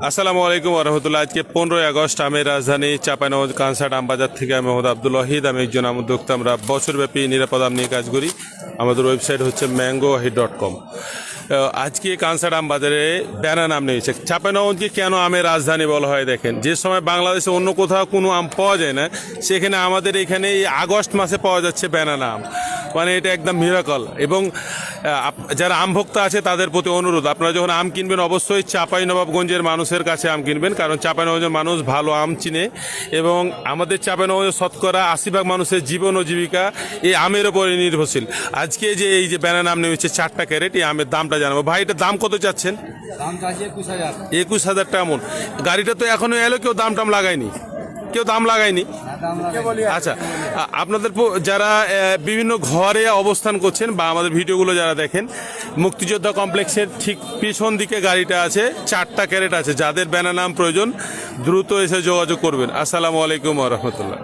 আসসালামু আলাইকুম রহমতুল্লাহ। আজকে 15 আগস্ট আমি রাজধানী চাঁপাইনবাবগঞ্জ কানসাট আমবাজার থেকে আমি মোহাম্মদ আব্দুল ওয়াহিদ। আমি একজন উদ্যোক্তা। আমরা বছরব্যাপী নিরাপদ আম নিয়ে কাজ করি। আমাদের ওয়েবসাইট হচ্ছে mangowaheed.com। আজকে কানসাট আমবাজারে ব্যানার নাম নিয়েছে। চাঁপাইনবাবগঞ্জকে কেন আমের রাজধানী বলা হয় দেখেন, যে সময় বাংলাদেশে অন্য কোথাও কোনো আম পাওয়া যায় না, সেখানে আমাদের এখানে এই আগস্ট মাসে পাওয়া যাচ্ছে ব্যানানা আম। মানে এটা একদম মিরাকল। এবং যারা আম ভক্ত আছে তাদের প্রতি অনুরোধ, আপনারা যখন আম কিনবেন অবশ্যই চাঁপাইনবাবগঞ্জের মানুষের কাছে আম কিনবেন, কারণ চাঁপাইনবাবগঞ্জের মানুষ ভালো আম চিনে। এবং আমাদের চাঁপাইনবাবগঞ্জের শতকরা 80% মানুষের জীবন ও জীবিকা এই আমের ওপরে নির্ভরশীল। আজকে যে এই যে ব্যানানা আম নেমেছে 4টা ক্যারেট, এই আমের দামটা জানাবো। ভাই, এটার দাম কত চাচ্ছেন? 21,000 টাকা মন। গাড়িটা তো এখনো এলো, কেউ দাম টাম লাগায়নি, কেউ দাম লাগায়নি। আচ্ছা, আপনাদের যারা বিভিন্ন ঘরে অবস্থান করছেন বা আমাদের ভিডিওগুলো যারা দেখেন, মুক্তিযোদ্ধা কমপ্লেক্সের ঠিক পিছন দিকে গাড়িটা আছে, 4টা ক্যারেট আছে। যাদের ব্যানানা আম প্রয়োজন দ্রুত এসে যোগাযোগ করবেন। আসসালামু আলাইকুম ওয়া রাহমাতুল্লাহ।